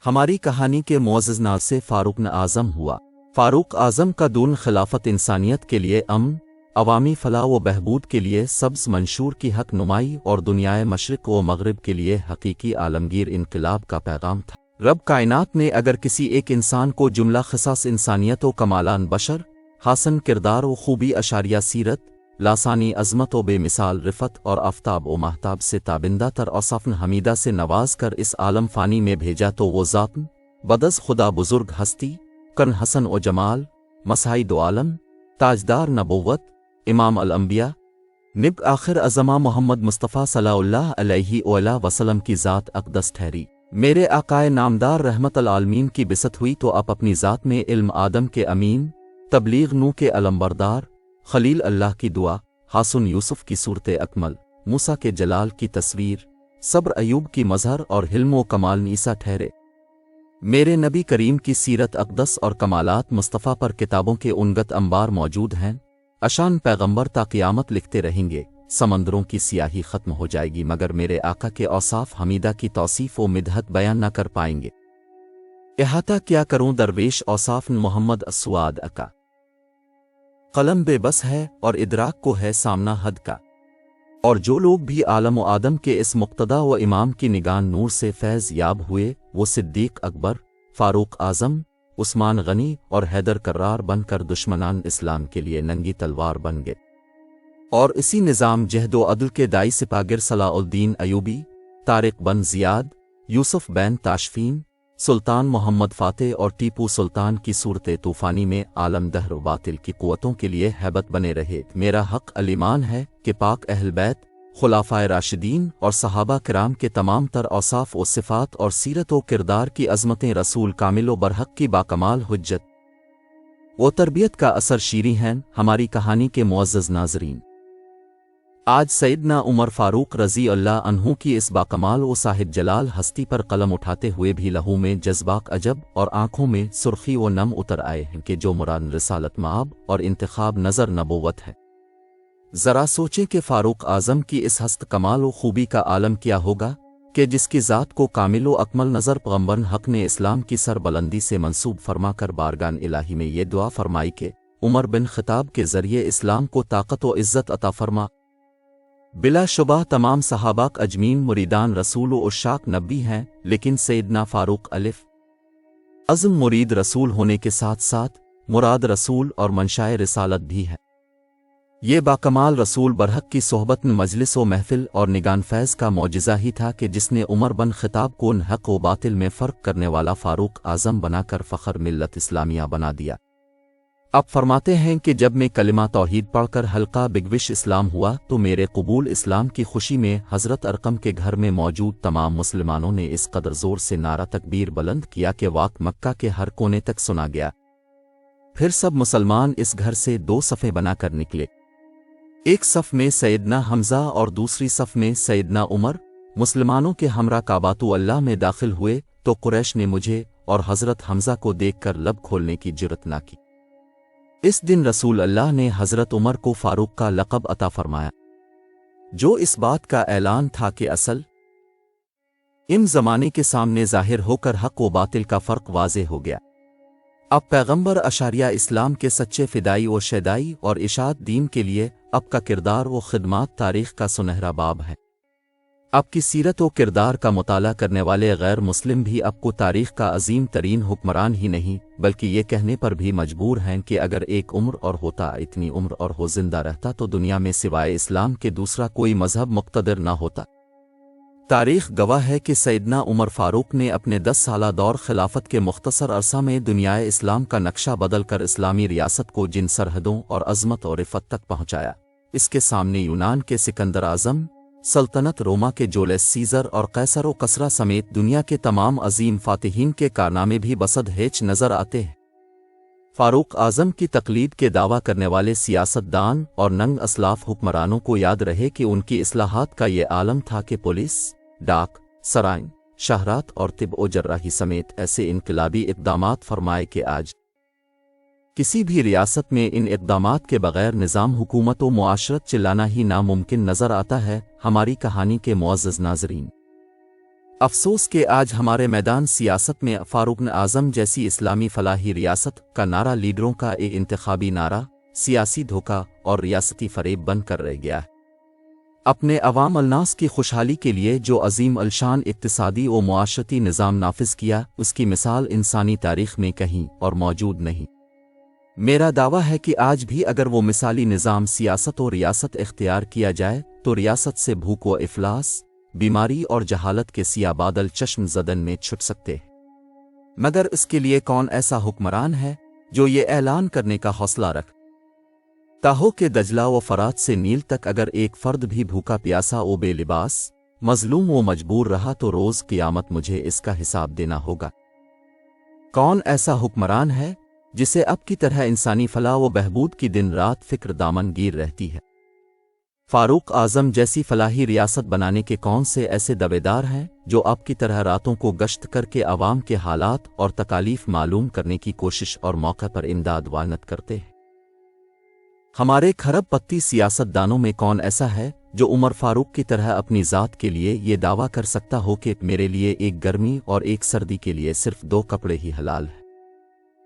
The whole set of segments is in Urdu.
ہماری کہانی کے معزز نام سے فاروق اعظم ہوا۔ فاروق اعظم کا دون خلافت انسانیت کے لیے امن، عوامی فلاح و بہبود کے لیے سبز منشور کی حق نمائی اور دنیائے مشرق و مغرب کے لیے حقیقی عالمگیر انقلاب کا پیغام تھا۔ رب کائنات نے اگر کسی ایک انسان کو جملہ خصاص انسانیت و کمالان بشر، حسن کردار و خوبی اشاریہ سیرت، لاسانی عظمت و بے مثال رفت اور آفتاب و مہتاب سے تابندہ تر اوصاف حمیدہ سے نواز کر اس عالم فانی میں بھیجا تو وہ ذات بدز خدا بزرگ ہستی، کرن حسن و جمال، مسعید و عالم، تاجدار نبوت، امام الانبیاء، نب آخر ازما محمد مصطفیٰ صلی اللہ علیہ وآلہ وسلم کی ذات اقدس ٹھہری۔ میرے آقائے نامدار رحمت العالمین کی بست ہوئی تو آپ اپنی ذات میں علم آدم کے امین، تبلیغ نو کے علمبردار، خلیل اللہ کی دعا، حسن یوسف کی صورت اکمل، موسیٰ کے جلال کی تصویر، صبر ایوب کی مظہر اور حلم و کمال نیسا ٹھہرے۔ میرے نبی کریم کی سیرت اقدس اور کمالات مصطفیٰ پر کتابوں کے انگت انبار موجود ہیں۔ اشان پیغمبر تا قیامت لکھتے رہیں گے، سمندروں کی سیاہی ختم ہو جائے گی مگر میرے آقا کے اوصاف حمیدہ کی توصیف و مدحت بیان نہ کر پائیں گے۔ احاطہ کیا کروں درویش اوصاف محمد اسواد کا، قلم بے بس ہے اور ادراک کو ہے سامنا حد کا۔ اور جو لوگ بھی عالم و آدم کے اس مقتدا و امام کی نگاہ نور سے فیض یاب ہوئے، وہ صدیق اکبر، فاروق اعظم، عثمان غنی اور حیدر کرار بن کر دشمنان اسلام کے لیے ننگی تلوار بن گئے، اور اسی نظام جہد و عدل کے دائی سپاگر صلاح الدین ایوبی، طارق بن زیاد، یوسف بن تاشفین، سلطان محمد فاتح اور ٹیپو سلطان کی صورت طوفانی میں عالم دہر و باطل کی قوتوں کے لیے ہیبت بنے رہے۔ میرا حق الایمان ہے کہ پاک اہل بیت، خلفائے راشدین اور صحابہ کرام کے تمام تر اوصاف و صفات اور سیرت و کردار کی عظمتیں رسول کامل و برحق کی باکمال حجت و تربیت کا اثر شیریں ہیں۔ ہماری کہانی کے معزز ناظرین، آج سیدنا عمر فاروق رضی اللہ عنہ کی اس باکمال و صاحب جلال ہستی پر قلم اٹھاتے ہوئے بھی لہو میں جذباق عجب اور آنکھوں میں سرخی و نم اتر آئے ہیں کہ جو مراد رسالت مآب اور انتخاب نظر نبوت ہے۔ ذرا سوچیں کہ فاروق اعظم کی اس ہست کمال و خوبی کا عالم کیا ہوگا کہ جس کی ذات کو کامل و اکمل نظر پیغمبر حق نے اسلام کی سر بلندی سے منسوب فرما کر بارگاہ الہی میں یہ دعا فرمائی کہ عمر بن خطاب کے ذریعے اسلام کو طاقت و عزت عطا فرما۔ بلا شبہ تمام صحابہ اجمین مریدان رسول و عشاق نبی ہیں، لیکن سیدنا فاروق الف عظم مرید رسول ہونے کے ساتھ ساتھ مراد رسول اور منشائے رسالت بھی ہے۔ یہ باکمال رسول برحق کی صحبت مجلس و محفل اور نگان فیض کا معجزہ ہی تھا کہ جس نے عمر بن خطاب کو حق و باطل میں فرق کرنے والا فاروق اعظم بنا کر فخر ملت اسلامیہ بنا دیا۔ اب فرماتے ہیں کہ جب میں کلمہ توحید پڑھ کر حلقہ بگوش اسلام ہوا تو میرے قبول اسلام کی خوشی میں حضرت ارقم کے گھر میں موجود تمام مسلمانوں نے اس قدر زور سے نعرہ تکبیر بلند کیا کہ واقع مکہ کے ہر کونے تک سنا گیا۔ پھر سب مسلمان اس گھر سے دو صفیں بنا کر نکلے، ایک صف میں سیدنا حمزہ اور دوسری صف میں سیدنا عمر۔ مسلمانوں کے ہمراہ کعبۃ اللہ میں داخل ہوئے تو قریش نے مجھے اور حضرت حمزہ کو دیکھ کر لب کھولنے کی جرت نہ کی۔ اس دن رسول اللہ نے حضرت عمر کو فاروق کا لقب عطا فرمایا، جو اس بات کا اعلان تھا کہ اصل ان زمانے کے سامنے ظاہر ہو کر حق و باطل کا فرق واضح ہو گیا۔ اب پیغمبر اشاریہ اسلام کے سچے فدائی و شیدائی اور اشاعت دین کے لیے اب کا کردار و خدمات تاریخ کا سنہرا باب ہے۔ اب کی سیرت و کردار کا مطالعہ کرنے والے غیر مسلم بھی اب کو تاریخ کا عظیم ترین حکمران ہی نہیں بلکہ یہ کہنے پر بھی مجبور ہیں کہ اگر ایک عمر اور ہوتا، اتنی عمر اور ہو زندہ رہتا تو دنیا میں سوائے اسلام کے دوسرا کوئی مذہب مقتدر نہ ہوتا۔ تاریخ گواہ ہے کہ سیدنا عمر فاروق نے اپنے 10 سالہ دور خلافت کے مختصر عرصہ میں دنیائے اسلام کا نقشہ بدل کر اسلامی ریاست کو جن سرحدوں اور عظمت اور رفت تک پہنچایا، اس کے سامنے یونان کے سکندر اعظم، سلطنت روما کے جولیس سیزر اور قیصر و کسریٰ سمیت دنیا کے تمام عظیم فاتحین کے کارنامے بھی بسد ہیچ نظر آتے ہیں۔ فاروق اعظم کی تقلید کے دعویٰ کرنے والے سیاست دان اور ننگ اسلاف حکمرانوں کو یاد رہے کہ ان کی اصلاحات کا یہ عالم تھا کہ پولیس، ڈاک، سرائن، شہرات اور طب و جراحی سمیت ایسے انقلابی اقدامات فرمائے کہ آج کسی بھی ریاست میں ان اقدامات کے بغیر نظام حکومت و معاشرت چلانا ہی ناممکن نظر آتا ہے۔ ہماری کہانی کے معزز ناظرین، افسوس کہ آج ہمارے میدان سیاست میں فاروق اعظم جیسی اسلامی فلاحی ریاست کا نعرہ لیڈروں کا ایک انتخابی نعرہ، سیاسی دھوکہ اور ریاستی فریب بن کر رہ گیا ہے۔ اپنے عوام الناس کی خوشحالی کے لیے جو عظیم الشان اقتصادی و معاشرتی نظام نافذ کیا، اس کی مثال انسانی تاریخ میں کہیں اور موجود نہیں۔ میرا دعویٰ ہے کہ آج بھی اگر وہ مثالی نظام سیاست و ریاست اختیار کیا جائے تو ریاست سے بھوک و افلاس، بیماری اور جہالت کے سیاہ بادل چشم زدن میں چھٹ سکتے ہیں، مگر اس کے لیے کون ایسا حکمران ہے جو یہ اعلان کرنے کا حوصلہ رکھ تاہو کہ دجلہ و فرات سے نیل تک اگر ایک فرد بھی بھوکا پیاسا و بے لباس، مظلوم و مجبور رہا تو روز قیامت مجھے اس کا حساب دینا ہوگا۔ کون ایسا حکمران ہے جسے اب کی طرح انسانی فلاح و بہبود کی دن رات فکر دامن گیر رہتی ہے؟ فاروق اعظم جیسی فلاحی ریاست بنانے کے کون سے ایسے دعویدار ہیں جو اب کی طرح راتوں کو گشت کر کے عوام کے حالات اور تکالیف معلوم کرنے کی کوشش اور موقع پر امداد وانت کرتے ہیں؟ ہمارے کھرب پتی سیاست دانوں میں کون ایسا ہے جو عمر فاروق کی طرح اپنی ذات کے لیے یہ دعویٰ کر سکتا ہو کہ میرے لیے ایک گرمی اور ایک سردی کے لیے صرف 2 کپڑے ہی حلال ہیں،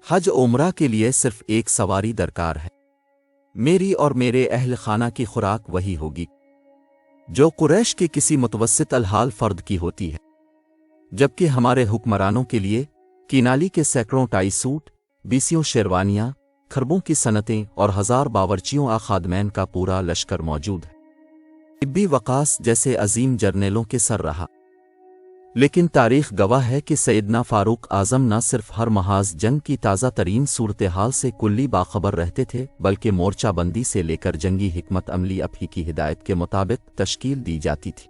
حج عمرہ کے لیے صرف ایک سواری درکار ہے، میری اور میرے اہل خانہ کی خوراک وہی ہوگی جو قریش کے کسی متوسط الحال فرد کی ہوتی ہے، جبکہ ہمارے حکمرانوں کے لیے کینالی کے سینکڑوں ٹائی سوٹ، 20 شیروانیاں، کھربوں کی صنعتیں اور 1000 باورچیوں خادمین کا پورا لشکر موجود ہے۔ طبی وقاص جیسے عظیم جرنیلوں کے سر رہا، لیکن تاریخ گواہ ہے کہ سیدنا فاروق اعظم نہ صرف ہر محاذ جنگ کی تازہ ترین صورتحال سے کلی باخبر رہتے تھے بلکہ مورچہ بندی سے لے کر جنگی حکمت عملی اب ہی کی ہدایت کے مطابق تشکیل دی جاتی تھی۔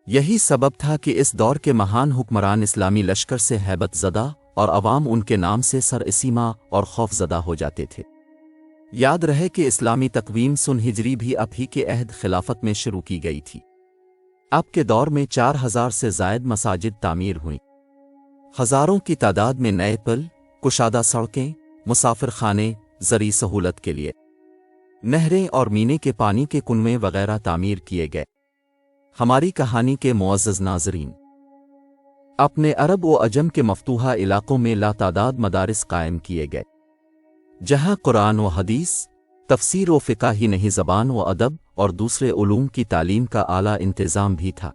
یہی سبب تھا کہ اس دور کے مہان حکمران اسلامی لشکر سے ہیبت زدہ اور عوام ان کے نام سے سر اسیما اور خوف زدہ ہو جاتے تھے۔ یاد رہے کہ اسلامی تقویم سن ہجری بھی اب ہی کے عہد خلافت میں شروع کی گئی تھی۔ اب کے دور میں 4000 سے زائد مساجد تعمیر ہوئیں، ہزاروں کی تعداد میں نئے پل، کشادہ سڑکیں، مسافر خانے، زرعی سہولت کے لیے نہریں اور مینے کے پانی کے کنویں وغیرہ تعمیر کیے گئے۔ ہماری کہانی کے معزز ناظرین، اپنے عرب و عجم کے مفتوحہ علاقوں میں لاتعداد مدارس قائم کیے گئے، جہاں قرآن و حدیث، تفسیر و فقہ ہی نہیں زبان و ادب اور دوسرے علوم کی تعلیم کا اعلیٰ انتظام بھی تھا۔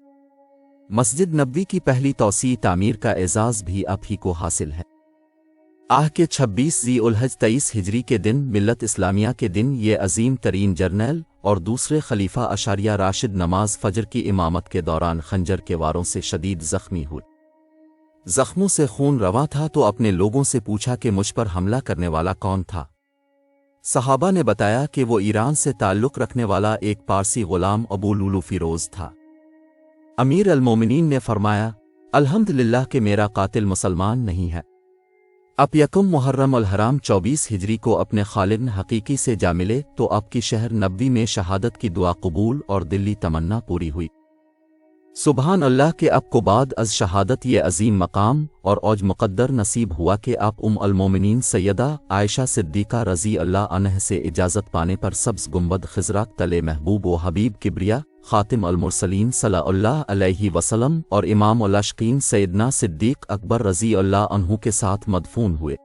مسجد نبوی کی پہلی توسیع تعمیر کا اعزاز بھی اب ہی کو حاصل ہے۔ کے 26 ذی الحج 23 ہجری کے دن ملت اسلامیہ کے دن یہ عظیم ترین جرنیل اور دوسرے خلیفہ اشاریہ راشد نماز فجر کی امامت کے دوران خنجر کے واروں سے شدید زخمی ہوئے۔ زخموں سے خون رواں تھا تو اپنے لوگوں سے پوچھا کہ مجھ پر حملہ کرنے والا کون تھا؟ صحابہ نے بتایا کہ وہ ایران سے تعلق رکھنے والا ایک پارسی غلام ابو لولو فیروز تھا۔ امیر المومنین نے فرمایا، الحمدللہ کہ میرا قاتل مسلمان نہیں ہے۔ اب یکم محرم الحرام 24 ہجری کو اپنے خالق حقیقی سے جا ملے تو آپ کی شہر نبوی میں شہادت کی دعا قبول اور دلی تمنا پوری ہوئی۔ سبحان اللہ کہ اب کو بعد از شہادت یہ عظیم مقام اور اوج مقدر نصیب ہوا کہ آپ المومنین سیدہ عائشہ صدیقہ رضی اللہ عنہ سے اجازت پانے پر سبز گنبد خضرا تلے محبوب و حبیب کبریا خاتم المرسلین صلی اللہ علیہ وسلم اور امام العاشقین سیدنا صدیق اکبر رضی اللہ عنہ کے ساتھ مدفون ہوئے۔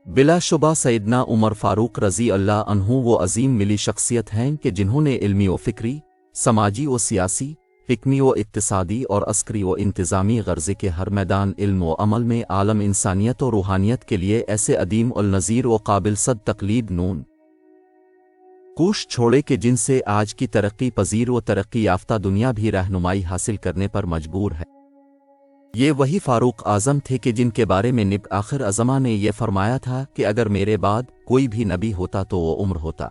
بلا شبہ سیدنا عمر فاروق رضی اللہ عنہ وہ عظیم ملی شخصیت ہیں کہ جنہوں نے علمی و فکری، سماجی و سیاسی، حکمی و اقتصادی اور عسکری و انتظامی غرضے کے ہر میدان علم و عمل میں عالم انسانیت و روحانیت کے لیے ایسے عدیم النظیر و قابل صد تقلید نون کوش چھوڑے کہ جن سے آج کی ترقی پذیر و ترقی یافتہ دنیا بھی رہنمائی حاصل کرنے پر مجبور ہے۔ یہ وہی فاروق اعظم تھے کہ جن کے بارے میں نبی آخر الزماں نے یہ فرمایا تھا کہ اگر میرے بعد کوئی بھی نبی ہوتا تو وہ عمر ہوتا۔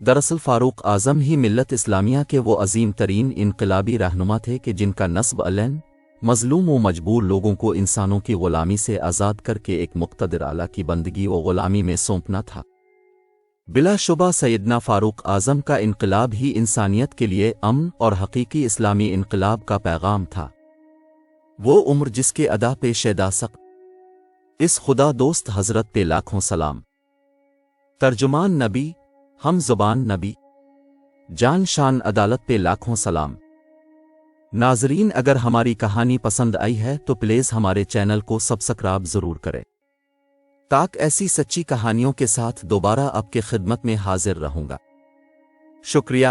دراصل فاروق اعظم ہی ملت اسلامیہ کے وہ عظیم ترین انقلابی رہنما تھے کہ جن کا نصب علن مظلوم و مجبور لوگوں کو انسانوں کی غلامی سے آزاد کر کے ایک مقتدر اعلیٰ کی بندگی و غلامی میں سونپنا تھا۔ بلا شبہ سیدنا فاروق اعظم کا انقلاب ہی انسانیت کے لیے امن اور حقیقی اسلامی انقلاب کا پیغام تھا۔ وہ عمر جس کے ادا پہ شیدا سق اس خدا دوست حضرت پہ لاکھوں سلام، ترجمان نبی، ہم زبان نبی، جان شان عدالت پہ لاکھوں سلام۔ ناظرین، اگر ہماری کہانی پسند آئی ہے تو پلیز ہمارے چینل کو سبسکرائب ضرور کریں تاکہ ایسی سچی کہانیوں کے ساتھ دوبارہ آپ کے خدمت میں حاضر رہوں گا۔ شکریہ۔